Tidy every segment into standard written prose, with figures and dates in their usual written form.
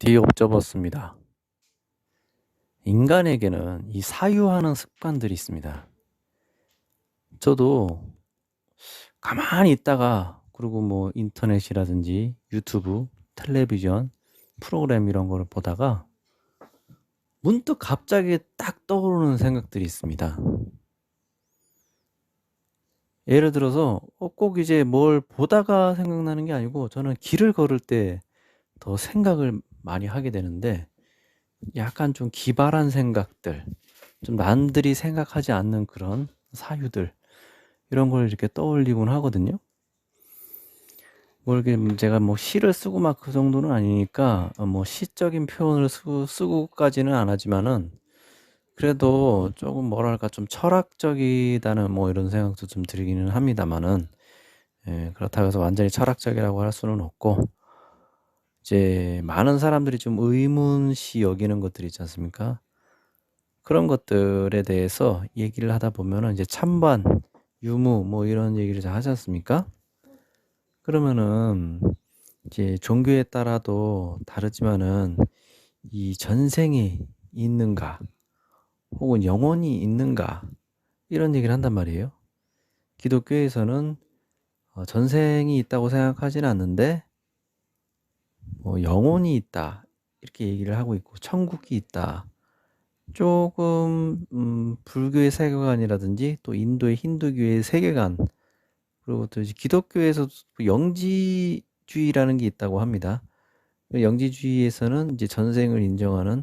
디옵저버스입니다. 인간에게는 이 사유하는 습관들이 있습니다. 저도 가만히 있다가 그리고 뭐 인터넷이라든지 유튜브, 텔레비전, 프로그램 이런 거를 보다가 문득 갑자기 딱 떠오르는 생각들이 있습니다. 예를 들어서 꼭 이제 뭘 보다가 생각나는 게 아니고 저는 길을 걸을 때 더 생각을 많이 하게 되는데 약간 좀 기발한 생각들, 좀 남들이 생각하지 않는 그런 사유들 이런 걸 이렇게 떠올리곤 하거든요. 뭐 이렇게 제가 뭐 시를 쓰고 막 그 정도는 아니니까 뭐 시적인 표현을 쓰고까지는 안 하지만은 그래도 조금 뭐랄까 좀 철학적이다는 뭐 이런 생각도 좀 들기는 합니다만은 그렇다고 해서 완전히 철학적이라고 할 수는 없고 이제 많은 사람들이 좀 의문시 여기는 것들이 있지 않습니까? 그런 것들에 대해서 얘기를 하다 보면은 이제 찬반, 유무 뭐 이런 얘기를 잘 하지 않습니까? 그러면은 이제 종교에 따라도 다르지만은 이 전생이 있는가 혹은 영혼이 있는가 이런 얘기를 한단 말이에요. 기독교에서는 전생이 있다고 생각하지는 않는데 뭐 영혼이 있다 이렇게 얘기를 하고 있고 천국이 있다. 조금 불교의 세계관이라든지 또 인도의 힌두교의 세계관 그리고 또 이제 기독교에서도 영지주의라는 게 있다고 합니다. 영지주의에서는 이제 전생을 인정하는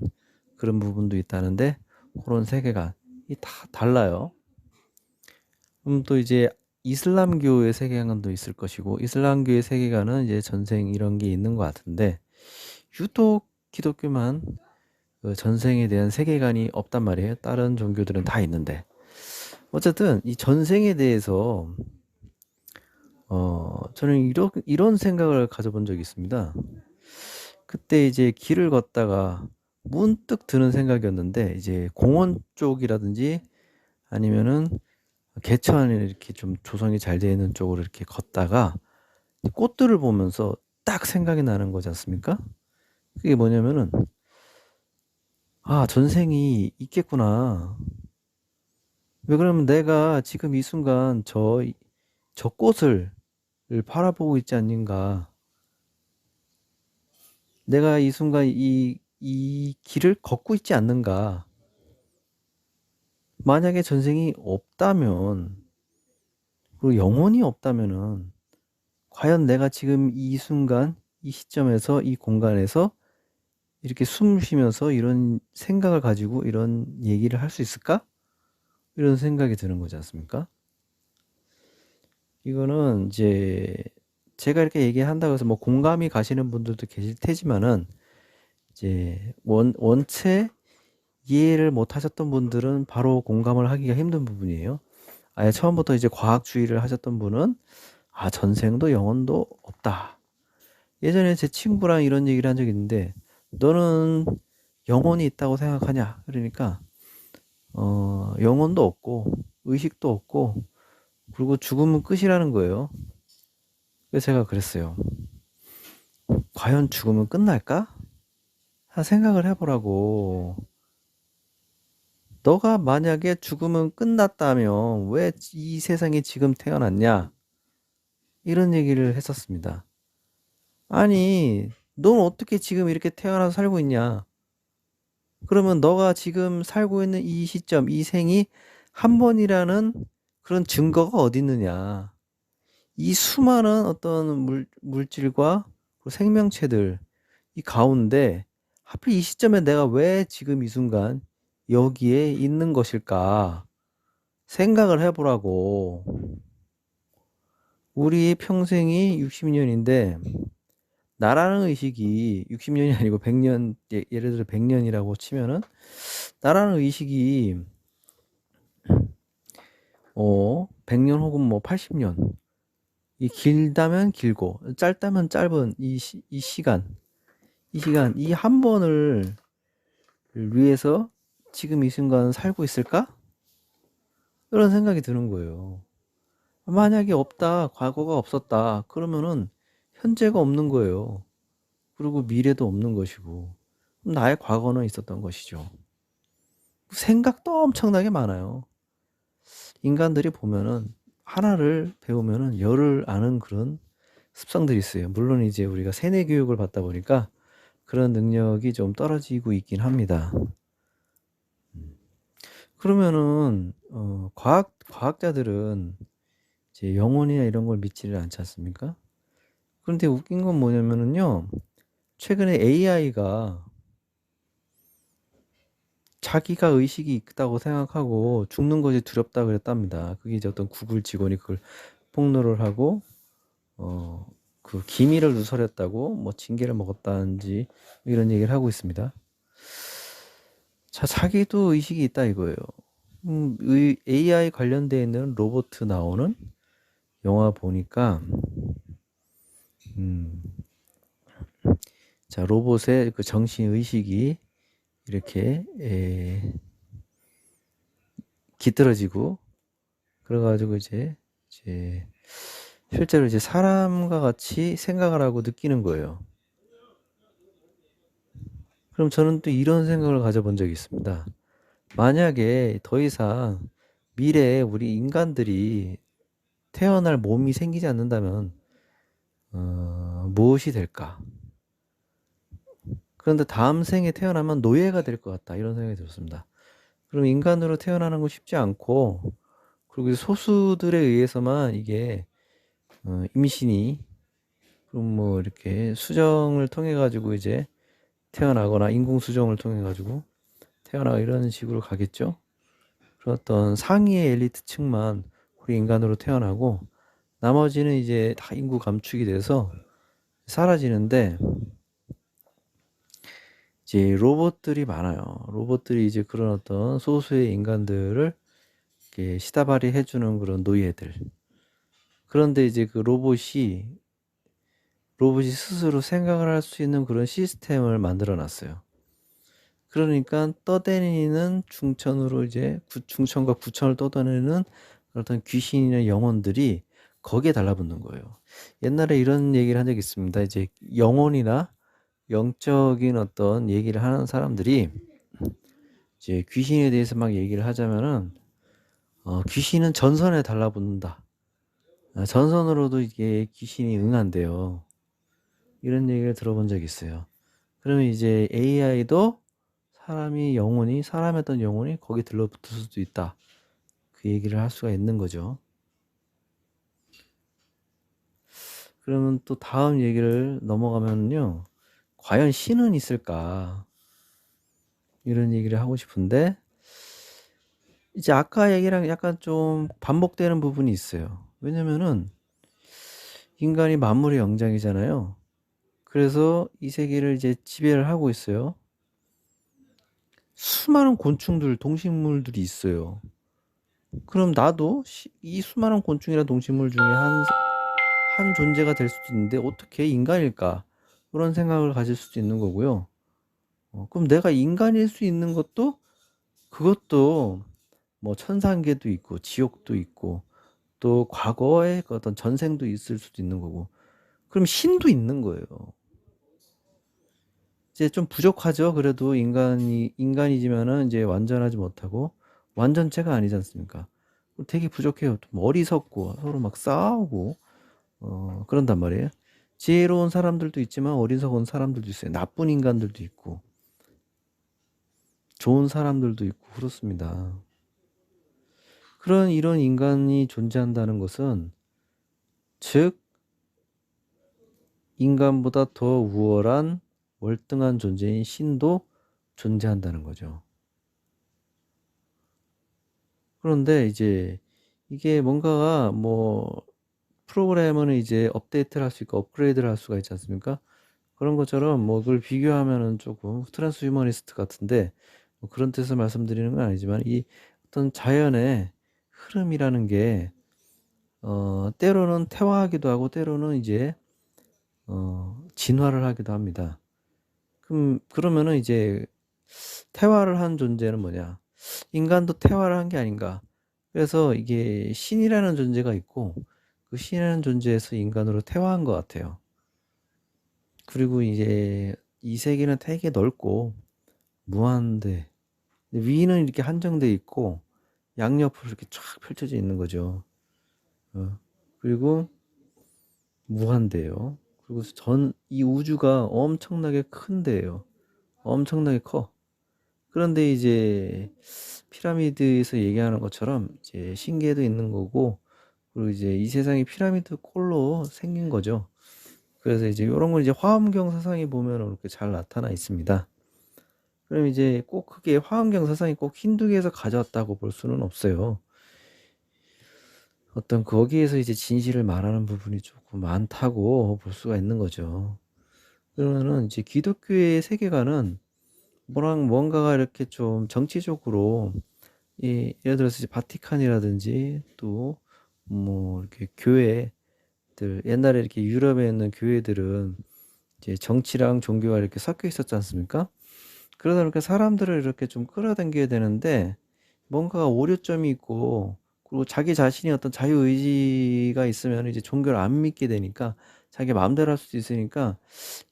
그런 부분도 있다는데 그런 세계관이 다 달라요. 또 이제 이슬람교의 세계관도 있을 것이고 이슬람교의 세계관은 이제 전생 이런 게 있는 것 같은데 유독 기독교만 그 전생에 대한 세계관이 없단 말이에요. 다른 종교들은 다 있는데 어쨌든 이 전생에 대해서 저는 이런 생각을 가져본 적이 있습니다. 그때 이제 길을 걷다가 문득 드는 생각이었는데 이제 공원 쪽이라든지 아니면은 개천이 이렇게 좀 조성이 잘 되어 있는 쪽으로 이렇게 걷다가 꽃들을 보면서 딱 생각이 나는 거지 않습니까? 그게 뭐냐면은 아, 전생이 있겠구나. 왜 그러면 내가 지금 이 순간 저 꽃을 바라보고 있지 않는가? 내가 이 순간 이 길을 걷고 있지 않는가? 만약에 전생이 없다면, 그리고 영혼이 없다면은, 과연 내가 지금 이 순간, 이 시점에서, 이 공간에서 이렇게 숨 쉬면서 이런 생각을 가지고 이런 얘기를 할 수 있을까? 이런 생각이 드는 거지 않습니까? 이거는 이제 제가 이렇게 얘기한다고 해서 뭐 공감이 가시는 분들도 계실 테지만은 이제 원체 이해를 못 하셨던 분들은 바로 공감을 하기가 힘든 부분이에요. 아예 처음부터 이제 과학주의를 하셨던 분은 아, 전생도 영혼도 없다. 예전에 제 친구랑 이런 얘기를 한 적이 있는데 너는 영혼이 있다고 생각하냐? 그러니까 영혼도 없고 의식도 없고 그리고 죽으면 끝이라는 거예요. 그래서 제가 그랬어요. 과연 죽으면 끝날까? 생각을 해보라고. 너가 만약에 죽으면 끝났다면 왜 이 세상에 지금 태어났냐? 이런 얘기를 했었습니다. 아니, 넌 어떻게 지금 이렇게 태어나서 살고 있냐? 그러면 너가 지금 살고 있는 이 시점, 이 생이 한 번이라는 그런 증거가 어디 있느냐? 이 수많은 어떤 물질과 생명체들, 이 가운데 하필 이 시점에 내가 왜 지금 이 순간 여기에 있는 것일까? 생각을 해보라고. 우리 평생이 60년인데 나라는 의식이 60년이 아니고 100년, 예를 들어 100년이라고 치면은 나라는 의식이 100년 혹은 뭐 80년 이 길다면 길고 짧다면 짧은 이 시간 이 한 번을 위해서 지금 이 순간 살고 있을까? 이런 생각이 드는 거예요. 만약에 없다, 과거가 없었다, 그러면은 현재가 없는 거예요. 그리고 미래도 없는 것이고 나의 과거는 있었던 것이죠. 생각도 엄청나게 많아요. 인간들이 보면은 하나를 배우면은 열을 아는 그런 습성들이 있어요. 물론 이제 우리가 세뇌 교육을 받다 보니까 그런 능력이 좀 떨어지고 있긴 합니다. 그러면은 과학자들은 이제 영혼이나 이런 걸 믿지를 않지 않습니까? 그런데 웃긴 건 뭐냐면은요. 최근에 AI가 자기가 의식이 있다고 생각하고 죽는 것이 두렵다 그랬답니다. 그게 이제 어떤 구글 직원이 그걸 폭로를 하고 그 기밀을 누설했다고 뭐 징계를 먹었다는지 이런 얘기를 하고 있습니다. 자, 자기도 의식이 있다 이거예요. AI 관련되어 있는 로봇 나오는 영화 보니까 자, 로봇의 그 정신 의식이 이렇게 깃들어지고 그래가지고 이제 실제로 이제 사람과 같이 생각을 하고 느끼는 거예요. 그럼 저는 또 이런 생각을 가져본 적이 있습니다. 만약에 더 이상 미래에 우리 인간들이 태어날 몸이 생기지 않는다면 무엇이 될까? 그런데 다음 생에 태어나면 노예가 될 것 같다 이런 생각이 들었습니다. 그럼 인간으로 태어나는 거 쉽지 않고 그리고 소수들에 의해서만 이게 임신이 그럼 뭐 이렇게 수정을 통해 가지고 이제 태어나거나 인공 수정을 통해 가지고 태어나고 이런 식으로 가겠죠. 그런 어떤 상위의 엘리트층만 우리 인간으로 태어나고 나머지는 이제 다 인구 감축이 돼서 사라지는데 이제 로봇들이 많아요. 로봇들이 이제 그런 어떤 소수의 인간들을 이렇게 시다발이 해주는 그런 노예들. 그런데 이제 그 로봇이 스스로 생각을 할 수 있는 그런 시스템을 만들어 놨어요. 그러니까 떠다니는 중천으로 이제 중천과 구천을 떠다니는 어떤 귀신이나 영혼들이 거기에 달라붙는 거예요. 옛날에 이런 얘기를 한 적이 있습니다. 이제 영혼이나 영적인 어떤 얘기를 하는 사람들이 이제 귀신에 대해서 막 얘기를 하자면은 귀신은 전선에 달라붙는다. 전선으로도 이게 귀신이 응한대요. 이런 얘기를 들어본 적이 있어요. 그러면 이제 AI도 사람의 어떤 영혼이 거기 들러붙을 수도 있다. 그 얘기를 할 수가 있는 거죠. 그러면 또 다음 얘기를 넘어가면요. 과연 신은 있을까? 이런 얘기를 하고 싶은데, 이제 아까 얘기랑 약간 좀 반복되는 부분이 있어요. 왜냐면은, 인간이 만물의 영장이잖아요. 그래서 이 세계를 이제 지배를 하고 있어요. 수많은 곤충들, 동식물들이 있어요. 그럼 나도 이 수많은 곤충이나 동식물 중에 한 존재가 될 수도 있는데 어떻게 인간일까? 그런 생각을 가질 수도 있는 거고요. 그럼 내가 인간일 수 있는 그것도 뭐 천상계도 있고 지옥도 있고 또 과거의 그 어떤 전생도 있을 수도 있는 거고 그럼 신도 있는 거예요. 이제 좀 부족하죠. 그래도 인간이지만은 이제 완전하지 못하고 완전체가 아니지 않습니까? 되게 부족해요. 좀 어리석고 서로 막 싸우고 그런단 말이에요. 지혜로운 사람들도 있지만 어리석은 사람들도 있어요. 나쁜 인간들도 있고 좋은 사람들도 있고 그렇습니다. 이런 인간이 존재한다는 것은 즉 인간보다 더 우월한 월등한 존재인 신도 존재한다는 거죠. 그런데 이제 이게 뭔가가 뭐 프로그램은 이제 업데이트를 할 수 있고 업그레이드를 할 수가 있지 않습니까? 그런 것처럼 뭐 그걸 비교하면은 조금 트랜스 휴머니스트 같은데 뭐 그런 뜻을 말씀드리는 건 아니지만 이 어떤 자연의 흐름이라는 게 때로는 퇴화하기도 하고 때로는 이제 진화를 하기도 합니다. 그러면은 이제 퇴화를 한 존재는 뭐냐? 인간도 퇴화를 한 게 아닌가? 그래서 이게 신이라는 존재가 있고 그 신이라는 존재에서 인간으로 퇴화한 것 같아요. 그리고 이제 이 세계는 되게 넓고 무한대, 위는 이렇게 한정돼 있고 양옆으로 이렇게 쫙 펼쳐져 있는 거죠. 그리고 무한대요. 그리고 이 우주가 엄청나게 큰데요. 엄청나게 커. 그런데 이제 피라미드에서 얘기하는 것처럼 이제 신기해도 있는 거고, 그리고 이제 이 세상이 피라미드 꼴로 생긴 거죠. 그래서 이제 이런 걸 이제 화엄경 사상에 보면 이렇게 잘 나타나 있습니다. 그럼 이제 꼭 그게 화엄경 사상이 꼭 힌두교에서 가져왔다고 볼 수는 없어요. 어떤 거기에서 이제 진실을 말하는 부분이 조금 많다고 볼 수가 있는 거죠. 그러면은 이제 기독교의 세계관은 뭔가가 이렇게 좀 정치적으로, 예를 들어서 이제 바티칸이라든지 또 뭐 이렇게 교회들, 옛날에 이렇게 유럽에 있는 교회들은 이제 정치랑 종교가 이렇게 섞여 있었지 않습니까? 그러다 보니까 사람들을 이렇게 좀 끌어당겨야 되는데 뭔가 오류점이 있고, 그리고 자기 자신이 어떤 자유의지가 있으면 이제 종교를 안 믿게 되니까 자기 마음대로 할 수도 있으니까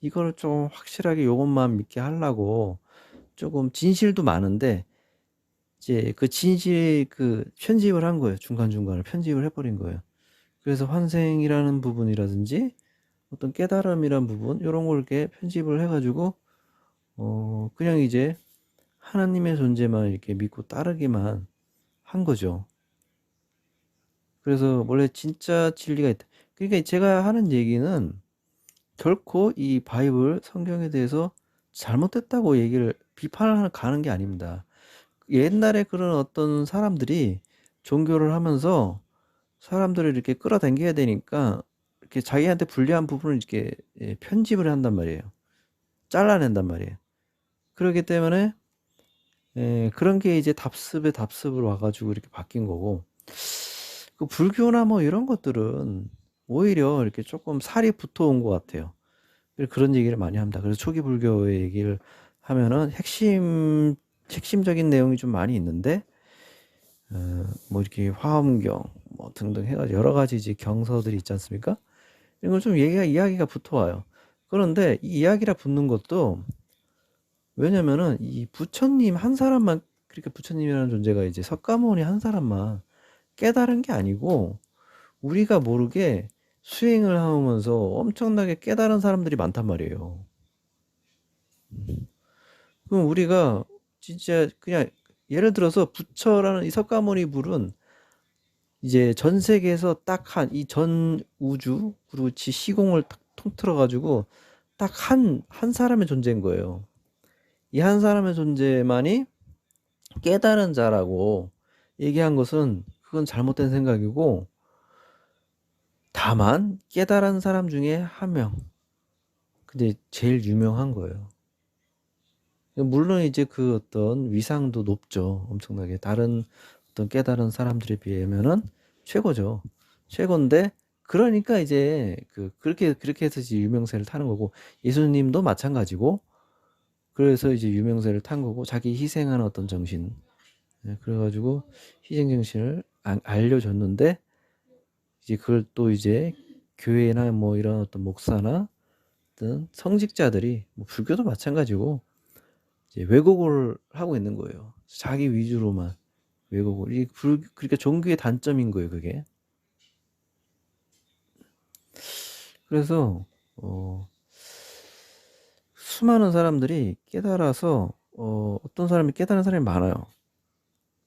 이거를 좀 확실하게 요것만 믿게 하려고 조금 진실도 많은데 이제 그 진실 편집을 한 거예요. 중간중간에 편집을 해버린 거예요. 그래서 환생이라는 부분이라든지 어떤 깨달음이란 부분, 이런 걸 이렇게 편집을 해가지고 그냥 이제 하나님의 존재만 이렇게 믿고 따르기만 한 거죠. 그래서 원래 진짜 진리가 있다. 그러니까 제가 하는 얘기는 결코 이 바이블 성경에 대해서 잘못됐다고 얘기를 비판을 가는 게 아닙니다. 옛날에 그런 어떤 사람들이 종교를 하면서 사람들을 이렇게 끌어당겨야 되니까 이렇게 자기한테 불리한 부분을 이렇게 편집을 한단 말이에요. 잘라낸단 말이에요. 그렇기 때문에 그런 게 이제 답습을 와가지고 이렇게 바뀐 거고, 그 불교나 뭐 이런 것들은 오히려 이렇게 조금 살이 붙어온 것 같아요. 그런 얘기를 많이 합니다. 그래서 초기 불교의 얘기를 하면은 핵심적인 내용이 좀 많이 있는데, 뭐 이렇게 화엄경 뭐 등등 해가지고 여러 가지 이제 경서들이 있지 않습니까? 이런 걸 좀 이야기가 붙어와요. 그런데 이 이야기가 붙는 것도, 왜냐면은 이 부처님 한 사람만, 그러니까 부처님이라는 존재가 이제 석가모니 한 사람만 깨달은 게 아니고 우리가 모르게 수행을 하면서 엄청나게 깨달은 사람들이 많단 말이에요. 그럼 우리가 진짜 그냥 예를 들어서 부처라는 이 석가모니 불은 이제 전 세계에서 딱 이 전 우주 그리고 시공을 딱 통틀어 가지고 딱 한 사람의 존재인 거예요. 이 한 사람의 존재만이 깨달은 자라고 얘기한 것은 그건 잘못된 생각이고, 다만 깨달은 사람 중에 한 명, 근데 제일 유명한 거예요. 물론 이제 그 어떤 위상도 높죠. 엄청나게 다른 어떤 깨달은 사람들에 비하면은 최고죠. 최고인데, 그러니까 이제 그렇게 해서 이제 유명세를 타는 거고, 예수님도 마찬가지고, 그래서 이제 유명세를 탄 거고, 자기 희생하는 어떤 정신, 그래가지고 희생 정신을 알려줬는데, 이제 그걸 또 이제 교회나 뭐 이런 어떤 목사나 어떤 성직자들이, 뭐 불교도 마찬가지고 이제 왜곡을 하고 있는 거예요. 자기 위주로만 왜곡을. 그러니까 종교의 단점인 거예요, 그게. 그래서 수많은 사람들이 깨달아서 어떤 사람이 깨달은 사람이 많아요.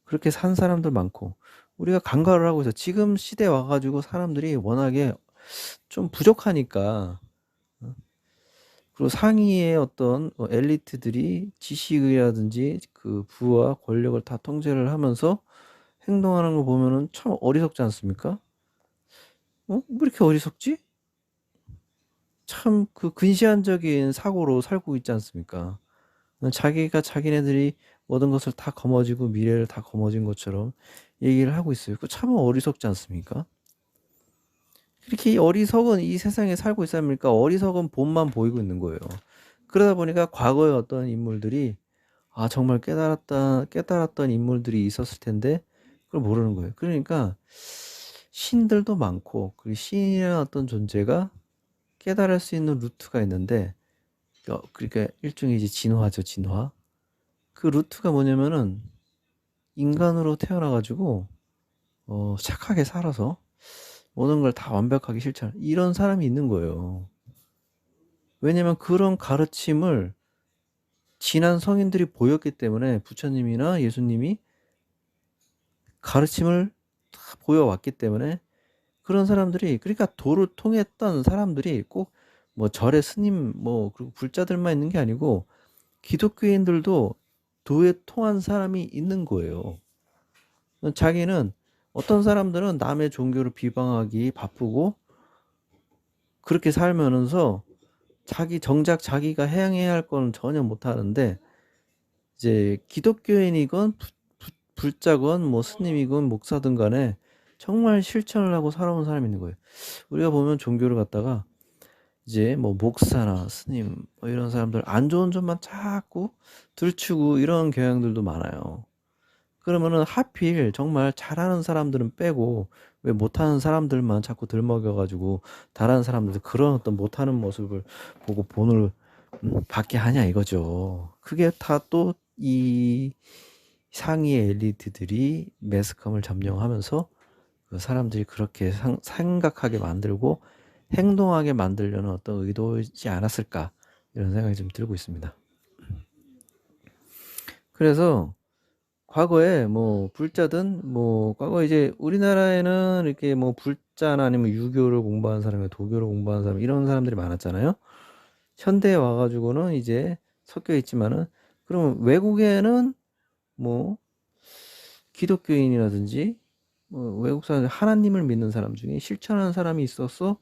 그렇게 산 사람들 많고, 우리가 간과를 하고 있어. 지금 시대에 와가지고 사람들이 워낙에 좀 부족하니까, 그리고 상위의 어떤 엘리트들이 지식이라든지 그 부와 권력을 다 통제를 하면서 행동하는 거 보면은 참 어리석지 않습니까? 왜 이렇게 어리석지? 참 근시안적인 사고로 살고 있지 않습니까? 자기가 자기네들이 모든 것을 다 거머쥐고 미래를 다 거머쥔 것처럼 얘기를 하고 있어요. 그 참 어리석지 않습니까? 그렇게 어리석은 이 세상에 살고 있어야 합니까? 어리석은 본만 보이고 있는 거예요. 그러다 보니까 과거의 어떤 인물들이 정말 깨달았던 인물들이 있었을 텐데 그걸 모르는 거예요. 그러니까 신들도 많고, 그리고 신이라는 어떤 존재가 깨달을 수 있는 루트가 있는데 그러니까 일종의 이제 진화죠, 진화. 그 루트가 뭐냐면은 인간으로 태어나가지고 착하게 살아서 모든 걸 다 완벽하게 실천. 이런 사람이 있는 거예요. 왜냐면 그런 가르침을 지난 성인들이 보였기 때문에 부처님이나 예수님이 가르침을 다 보여왔기 때문에 그런 사람들이, 그러니까 도를 통했던 사람들이 꼭 뭐 절의 스님 뭐 그리고 불자들만 있는 게 아니고 기독교인들도 도에 통한 사람이 있는 거예요. 자기는 어떤 사람들은 남의 종교를 비방하기 바쁘고 그렇게 살면서 정작 자기가 해야 할 거는 전혀 못 하는데, 이제 기독교인이건 불자건 뭐 스님이건 목사든 간에 정말 실천을 하고 살아온 사람이 있는 거예요. 우리가 보면 종교를 갖다가 이제 뭐 목사나 스님 뭐 이런 사람들 안 좋은 점만 자꾸 들추고 이런 경향들도 많아요. 그러면은 하필 정말 잘하는 사람들은 빼고 왜 못하는 사람들만 자꾸 들먹여가지고 다른 사람들 그런 어떤 못하는 모습을 보고 본을 받게 하냐 이거죠. 그게 다 또 이 상위의 엘리트들이 매스컴을 점령하면서 그 사람들이 그렇게 생각하게 만들고 행동하게 만들려는 어떤 의도이지 않았을까, 이런 생각이 좀 들고 있습니다. 그래서 과거에 뭐 불자든 뭐 과거 이제 우리나라에는 이렇게 뭐 불자나 아니면 유교를 공부하는 사람이 도교를 공부하는 사람 이런 사람들이 많았잖아요. 현대에 와가지고는 이제 섞여 있지만은, 그러면 외국에는 뭐 기독교인이라든지 뭐 외국 사람 하나님을 믿는 사람 중에 실천하는 사람이 있어서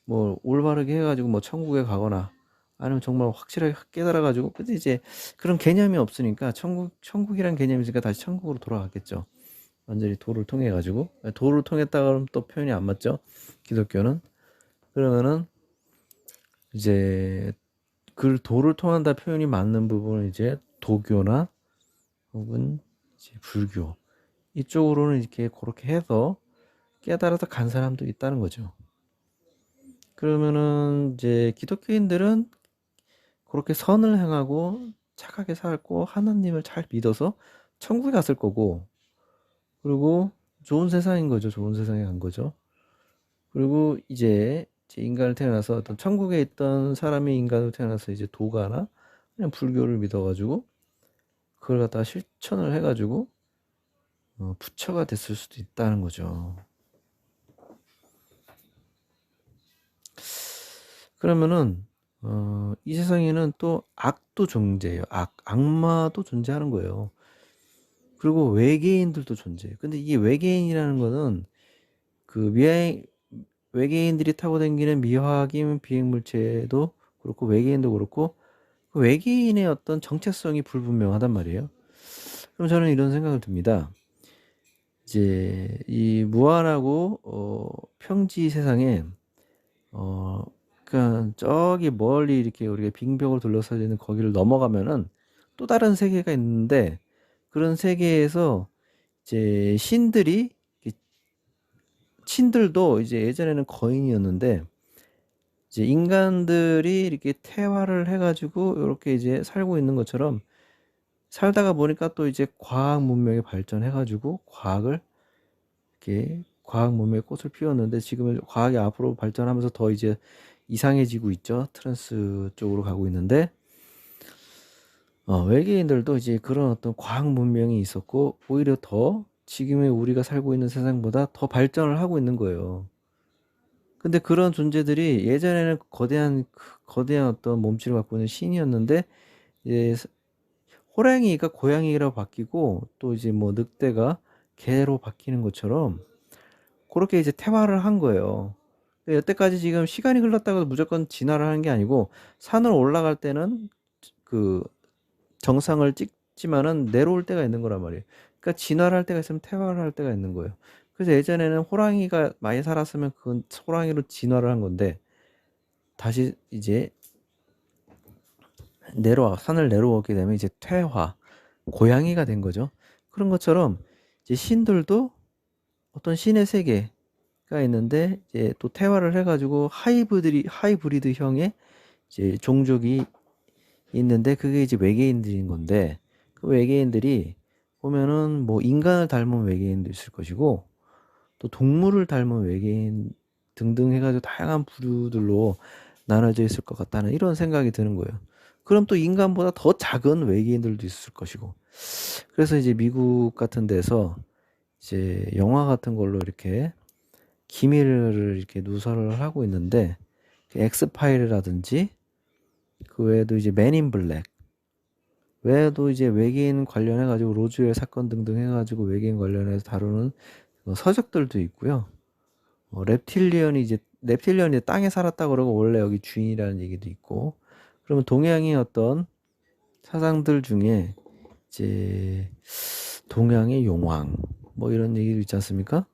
뭐 올바르게 해가지고 뭐 천국에 가거나 아니면 정말 확실하게 깨달아가지고, 근데 이제 그런 개념이 없으니까 천국이란 개념이 있으니까 다시 천국으로 돌아갔겠죠. 완전히 도를 통해 가지고. 도를 통했다 그러면 또 표현이 안 맞죠, 기독교는. 그러면은 이제 그 도를 통한다 표현이 맞는 부분은 이제 도교나 혹은 이제 불교 이쪽으로는 이렇게 그렇게 해서 깨달아서 간 사람도 있다는 거죠. 그러면은 이제 기독교인들은 그렇게 선을 행하고 착하게 살고 하나님을 잘 믿어서 천국에 갔을 거고, 그리고 좋은 세상인 거죠. 좋은 세상에 간 거죠. 그리고 이제 인간을 태어나서 어떤 천국에 있던 사람이 인간으로 태어나서 이제 도가나 그냥 불교를 믿어가지고 그걸 갖다가 실천을 해가지고 부처가 됐을 수도 있다는 거죠. 그러면은 이 세상에는 또 악도 존재해요. 악마도 존재하는 거예요. 그리고 외계인들도 존재해요. 근데 이 외계인이라는 거는 그 외계인들이 타고 다니는 미확인 비행물체도 그렇고 외계인도 그렇고 그 외계인의 어떤 정체성이 불분명하단 말이에요. 그럼 저는 이런 생각을 듭니다. 이제 이 무한하고 평지 세상에 그러니까 저기 멀리 이렇게 우리가 빙벽으로 둘러싸여 있는 거기를 넘어가면은 또 다른 세계가 있는데, 그런 세계에서 이제 신들도 이제 예전에는 거인이었는데 이제 인간들이 이렇게 태화를 해가지고 이렇게 이제 살고 있는 것처럼 살다가 보니까 또 이제 과학 문명이 발전해가지고 이렇게 과학 문명의 꽃을 피웠는데, 지금은 과학이 앞으로 발전하면서 더 이제 이상해지고 있죠. 트랜스 쪽으로 가고 있는데, 외계인들도 이제 그런 어떤 과학 문명이 있었고 오히려 더 지금의 우리가 살고 있는 세상보다 더 발전을 하고 있는 거예요. 근데 그런 존재들이 예전에는 거대한 어떤 몸체를 갖고 있는 신이었는데 이제 호랑이가 고양이라고 바뀌고 또 이제 뭐 늑대가 개로 바뀌는 것처럼 그렇게 이제 태화를 한 거예요. 여태까지 지금 시간이 흘렀다고 무조건 진화를 하는 게 아니고 산을 올라갈 때는 그 정상을 찍지만은 내려올 때가 있는 거란 말이에요. 그러니까 진화를 할 때가 있으면 태화를 할 때가 있는 거예요. 그래서 예전에는 호랑이가 많이 살았으면 그건 호랑이로 진화를 한 건데 다시 이제 산을 내려오게 되면 이제 퇴화, 고양이가 된 거죠. 그런 것처럼 이제 신들도 어떤 신의 세계가 있는데 이제 또 퇴화를 해가지고 하이브리드형의 이제 종족이 있는데 그게 이제 외계인들인 건데 그 외계인들이 보면은 뭐 인간을 닮은 외계인도 있을 것이고 또 동물을 닮은 외계인 등등 해가지고 다양한 부류들로 나눠져 있을 것 같다는 이런 생각이 드는 거예요. 그럼 또 인간보다 더 작은 외계인들도 있을 것이고 그래서 이제 미국 같은 데서 이제 영화 같은 걸로 이렇게 기밀을 이렇게 누설을 하고 있는데 그 엑스파일이라든지 그 외에도 이제 맨인 블랙 외에도 이제 외계인 관련해 가지고 로즈웰 사건 등등 해가지고 외계인 관련해서 다루는 서적들도 있고요. reptilian이 땅에 살았다 그러고 원래 여기 주인이라는 얘기도 있고 그러면 동양의 어떤 사상들 중에 이제 동양의 용왕 뭐 이런 얘기도 있지 않습니까?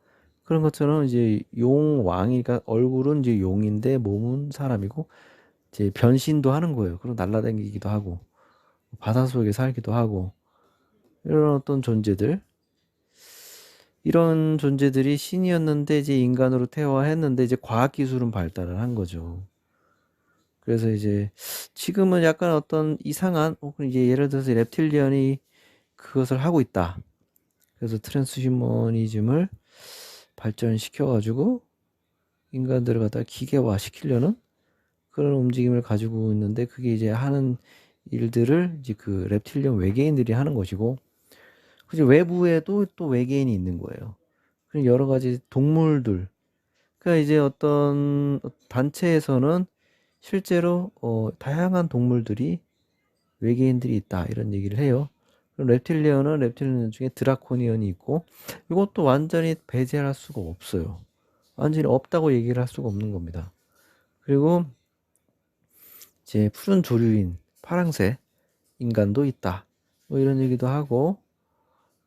그런 것처럼 이제 용왕이니까 얼굴은 이제 용인데 몸은 사람이고 이제 변신도 하는 거예요. 그리고 날아다니기도 하고 바닷속에 살기도 하고 이런 어떤 존재들 이런 존재들이 신이었는데 이제 인간으로 태어했는데 이제 과학기술은 발달을 한 거죠. 그래서 이제 지금은 약간 어떤 이상한 혹은 이제 예를 들어서 reptilian이 그것을 하고 있다. 그래서 트랜스휴머니즘을 발전시켜가지고 인간들을 갖다가 기계화 시키려는 그런 움직임을 가지고 있는데 그게 이제 하는 일들을 이제 그 reptilian 외계인들이 하는 것이고 그죠 외부에도 또 외계인이 있는 거예요. 그리고 여러 가지 동물들 그러니까 이제 어떤 단체에서는 실제로 다양한 동물들이 외계인들이 있다 이런 얘기를 해요. 그럼 reptilian 중에 드라코니언이 있고 이것도 완전히 배제할 수가 없어요. 완전히 없다고 얘기를 할 수가 없는 겁니다. 그리고 이제 푸른 조류인 파랑새 인간도 있다. 뭐 이런 얘기도 하고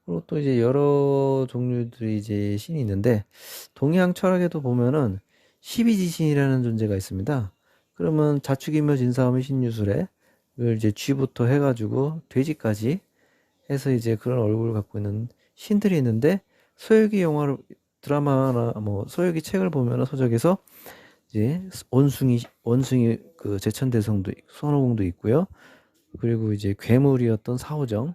그리고 또 이제 여러 종류들이 이제 신이 있는데 동양 철학에도 보면은 십이지신이라는 존재가 있습니다. 그러면 자축인묘 진사오미 신유술에 을 이제 쥐부터 해가지고 돼지까지 해서 이제 그런 얼굴을 갖고 있는 신들이 있는데 서유기 영화를 드라마나 뭐 서유기 책을 보면은 서적에서 이제 원숭이 그 제천대성도 손오공도 있고요. 그리고 이제 괴물이었던 사오정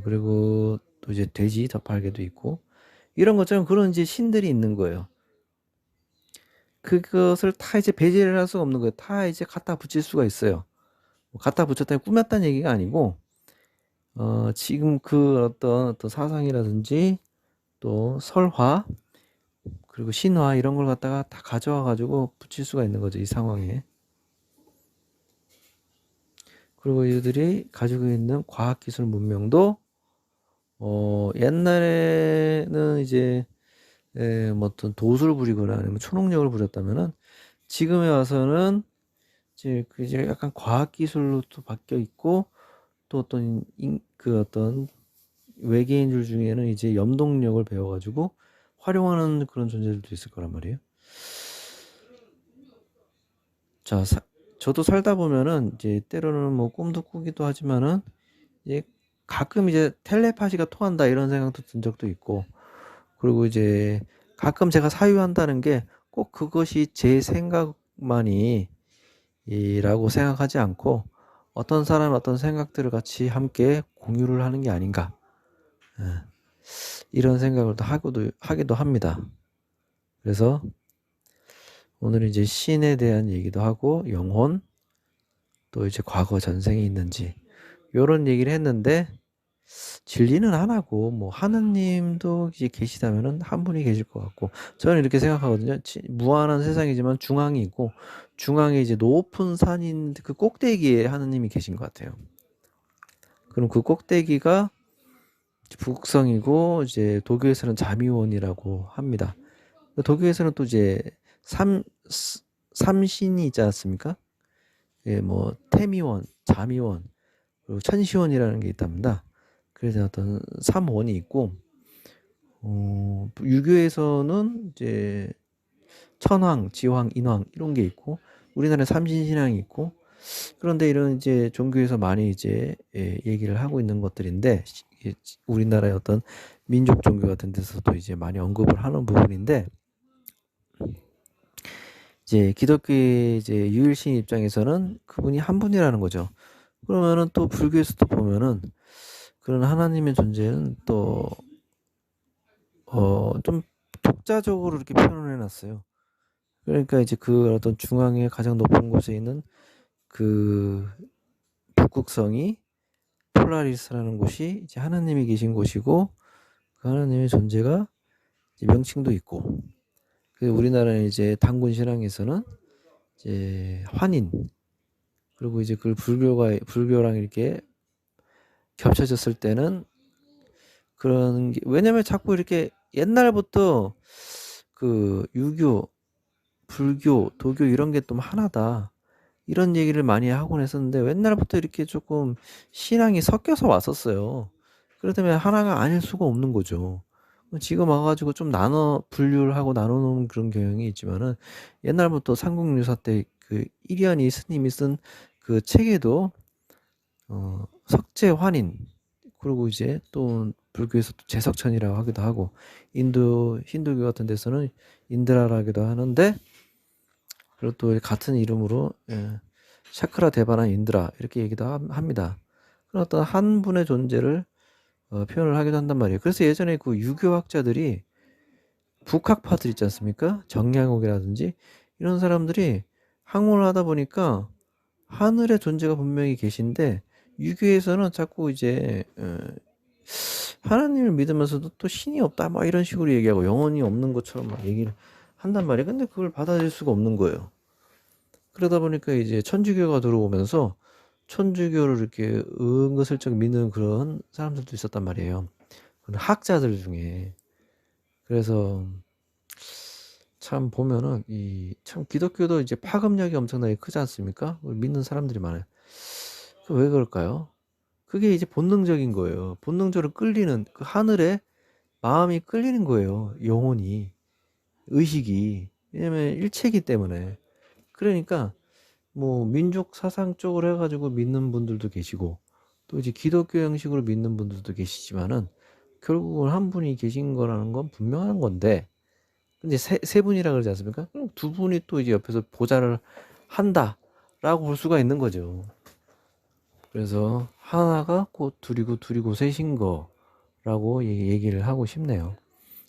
그리고 또 이제 돼지 저팔계도 있고 이런 것처럼 그런 이제 신들이 있는 거예요. 그것을 다 이제 배제를 할 수가 없는 거예요. 다 이제 갖다 붙일 수가 있어요. 갖다 붙였다니 꾸몄다는 얘기가 아니고 지금 그 어떤 사상이라든지 또 설화 그리고 신화 이런 걸 갖다가 다 가져와 가지고 붙일 수가 있는 거죠. 이 상황에. 그리고 이들이 가지고 있는 과학기술 문명도 옛날에는 이제 뭐 어떤 도술 부리거나 아니면 초능력을 부렸다면은 지금에 와서는 이제 그 이제 약간 과학기술로 또 바뀌어 있고 또 어떤 그 어떤 외계인들 중에는 이제 염동력을 배워가지고 활용하는 그런 존재들도 있을 거란 말이에요. 자, 저도 살다 보면은 이제 때로는 뭐 꿈도 꾸기도 하지만은 이제 가끔 이제 텔레파시가 통한다 이런 생각도 든 적도 있고 그리고 이제 가끔 제가 사유한다는 게 꼭 그것이 제 생각만이 이라고 생각하지 않고 어떤 사람 어떤 생각들을 같이 함께 공유를 하는 게 아닌가 이런 생각을 또 하기도 합니다. 그래서 오늘 이제 신에 대한 얘기도 하고 영혼 또 이제 과거 전생이 있는지 이런 얘기를 했는데 진리는 하나고 뭐 하느님도 이제 계시다면은 한 분이 계실 것 같고 저는 이렇게 생각하거든요. 무한한 세상이지만 중앙이 있고 중앙에 이제 높은 산인 그 꼭대기에 하느님이 계신 것 같아요. 그럼 그 꼭대기가 북극성이고 이제 독일에서는 자미원이라고 합니다. 독일에서는 또 이제 삼신이 있지 않습니까? 예, 뭐 태미원, 자미원, 그리고 천시원이라는 게 있답니다. 그래서 어떤 삼원이 있고 유교에서는 이제 천황, 지황, 인황 이런 게 있고 우리나라에 삼신신앙이 있고 그런데 이런 이제 종교에서 많이 이제 얘기를 하고 있는 것들인데 우리나라의 어떤 민족 종교 같은 데서도 이제 많이 언급을 하는 부분인데 이제 기독교의 이제 유일신 입장에서는 그분이 한 분이라는 거죠. 그러면은 또 불교에서도 보면은 그런 하나님의 존재는 또 좀 독자적으로 이렇게 표현을 해놨어요. 그러니까 이제 그 어떤 중앙의 가장 높은 곳에 있는 그 북극성이 폴라리스라는 곳이 이제 하나님이 계신 곳이고, 그 하나님의 존재가 이제 명칭도 있고, 우리나라는 이제 단군 신앙에서는 이제 환인, 그리고 이제 그 불교랑 이렇게 겹쳐졌을 때는 그런 게, 왜냐면 자꾸 이렇게 옛날부터 그 유교, 불교, 도교 이런 게 좀 하나다, 이런 얘기를 많이 하곤 했었는데, 옛날부터 이렇게 조금 신앙이 섞여서 왔었어요. 그렇기 때문에 하나가 아닐 수가 없는 거죠. 지금 와가지고 좀 분류를 하고 나눠놓은 그런 경향이 있지만은, 옛날부터 삼국유사 때 그 이련이 스님이 쓴 그 책에도 석재환인, 그리고 이제 또 불교에서 또 제석천이라고 하기도 하고, 힌두교 같은 데서는 인드라라기도 하는데, 그리고 또 같은 이름으로 샤크라 데바나 인드라 이렇게 얘기도 합니다. 그런 어떤 한 분의 존재를 표현을 하기도 한단 말이에요. 그래서 예전에 그 유교학자들이, 북학파들 있지 않습니까? 정량옥이라든지 이런 사람들이 학문을 하다 보니까 하늘의 존재가 분명히 계신데, 유교에서는 자꾸 이제 하나님을 믿으면서도 또 신이 없다 막 이런 식으로 얘기하고 영혼이 없는 것처럼 막 얘기를 한단 말이에요. 근데 그걸 받아들일 수가 없는 거예요. 그러다 보니까 이제 천주교가 들어오면서 천주교를 이렇게 은근슬쩍 믿는 그런 사람들도 있었단 말이에요. 학자들 중에. 그래서 참 보면은 참 기독교도 이제 파급력이 엄청나게 크지 않습니까? 믿는 사람들이 많아요. 왜 그럴까요? 그게 이제 본능적인 거예요. 본능적으로 끌리는, 그 하늘에 마음이 끌리는 거예요. 영혼이, 의식이. 왜냐면 일체이기 때문에. 그러니까 뭐 민족 사상 쪽으로 해가지고 믿는 분들도 계시고, 또 이제 기독교 형식으로 믿는 분들도 계시지만은, 결국은 한 분이 계신 거라는 건 분명한 건데, 근데 세 분이라 그러지 않습니까? 그럼 두 분이 또 이제 옆에서 보좌를 한다라고 볼 수가 있는 거죠. 그래서 하나가 곧 둘이고 셋인 거라고 얘기를 하고 싶네요.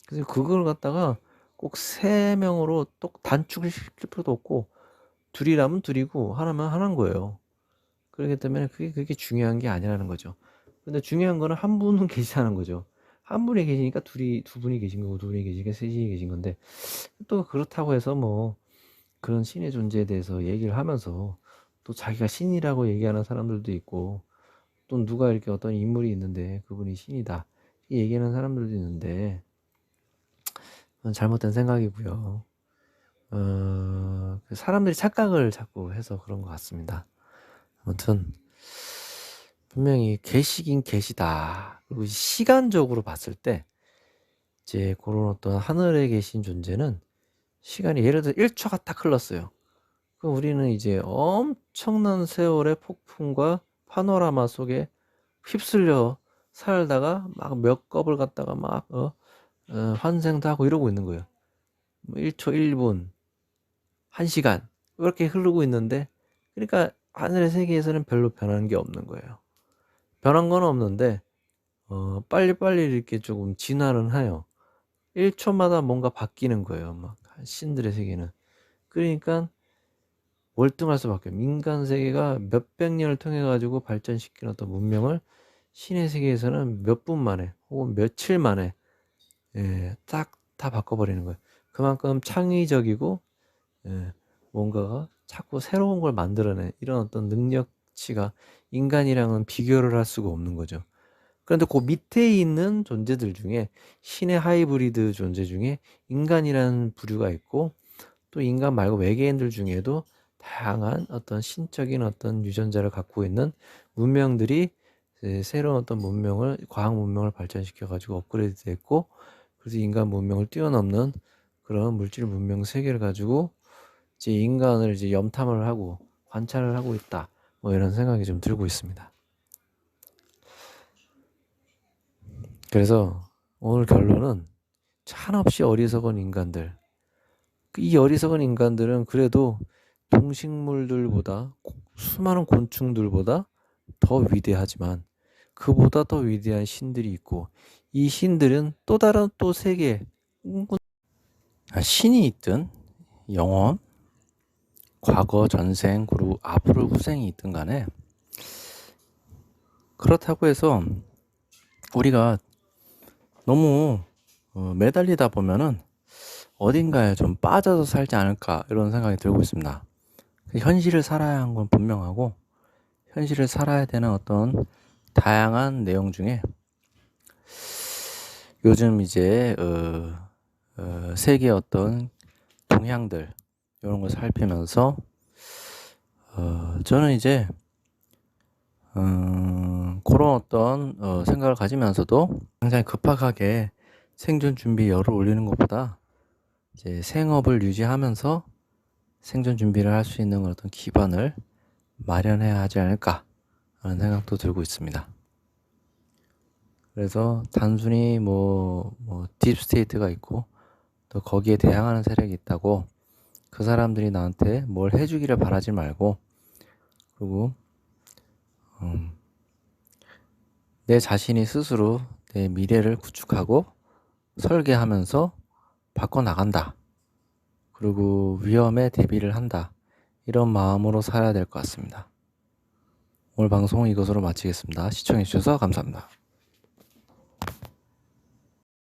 그래서 그걸 갖다가 꼭 세 명으로 또 단축을 시킬 필요도 없고, 둘이라면 둘이고 하나면 하나인 거예요. 그렇기 때문에 그게 중요한 게 아니라는 거죠. 근데 중요한 거는 한 분은 계시다는 거죠. 한 분이 계시니까 두 분이 계신 거고, 두 분이 계시니까 셋이 계신 건데, 또 그렇다고 해서 뭐 그런 신의 존재에 대해서 얘기를 하면서 또 자기가 신이라고 얘기하는 사람들도 있고, 또 누가 이렇게 어떤 인물이 있는데 그분이 신이다 이 얘기하는 사람들도 있는데, 그건 잘못된 생각이고요. 사람들이 착각을 자꾸 해서 그런 것 같습니다. 아무튼 분명히 계시긴 계시다. 그리고 시간적으로 봤을 때 이제 그런 어떤 하늘에 계신 존재는, 시간이 예를 들어 1초가 딱 흘렀어요. 그럼 우리는 이제 엄청난 세월의 폭풍과 파노라마 속에 휩쓸려 살다가 막 몇 겁을 갖다가 막 환생도 하고 이러고 있는 거예요. 1초, 1분, 1시간 이렇게 흐르고 있는데, 그러니까 하늘의 세계에서는 별로 변하는 게 없는 거예요. 변한 건 없는데 빨리빨리 이렇게 조금 진화는 해요. 1초마다 뭔가 바뀌는 거예요. 막 신들의 세계는. 그러니까 월등할 수밖에 없어요. 인간 세계가 몇백 년을 통해 가지고 발전시킨 어떤 문명을 신의 세계에서는 몇 분 만에 혹은 며칠 만에 딱 다 바꿔버리는 거예요. 그만큼 창의적이고 뭔가가 자꾸 새로운 걸 만들어내, 이런 어떤 능력치가 인간이랑은 비교를 할 수가 없는 거죠. 그런데 그 밑에 있는 존재들 중에, 신의 하이브리드 존재 중에 인간이라는 부류가 있고, 또 인간 말고 외계인들 중에도 다양한 어떤 신적인 어떤 유전자를 갖고 있는 문명들이 새로운 어떤 문명을, 과학 문명을 발전시켜 가지고 업그레이드 됐고, 그래서 인간 문명을 뛰어넘는 그런 물질 문명 세계를 가지고 이제 인간을 이제 염탐을 하고 관찰을 하고 있다, 뭐 이런 생각이 좀 들고 있습니다. 그래서 오늘 결론은, 한없이 어리석은 인간들, 이 어리석은 인간들은 그래도 동식물들보다 수많은 곤충들보다 더 위대하지만 그보다 더 위대한 신들이 있고 이 신들은 또 다른 또 세계 신이 있든 영혼, 과거, 전생, 그리고 앞으로 후생이 있든 간에 그렇다고 해서 우리가 너무 매달리다 보면은 어딘가에 좀 빠져서 살지 않을까 이런 생각이 들고 있습니다. 현실을 살아야 하는 건 분명하고 현실을 살아야 되는 어떤 다양한 내용 중에 요즘 이제 세계 어떤 동향들 이런 걸 살피면서 저는 이제 그런 어떤 생각을 가지면서도 굉장히 급하게 생존 준비열을 올리는 것보다 이제 생업을 유지하면서 생존 준비를 할 수 있는 어떤 기반을 마련해야 하지 않을까 하는 생각도 들고 있습니다. 그래서 단순히 딥스테이트가 있고 또 거기에 대항하는 세력이 있다고 그 사람들이 나한테 뭘 해주기를 바라지 말고 그리고 내 자신이 스스로 내 미래를 구축하고 설계하면서 바꿔나간다. 그리고 위험에 대비를 한다. 이런 마음으로 살아야 될 것 같습니다. 오늘 방송은 이것으로 마치겠습니다. 시청해주셔서 감사합니다.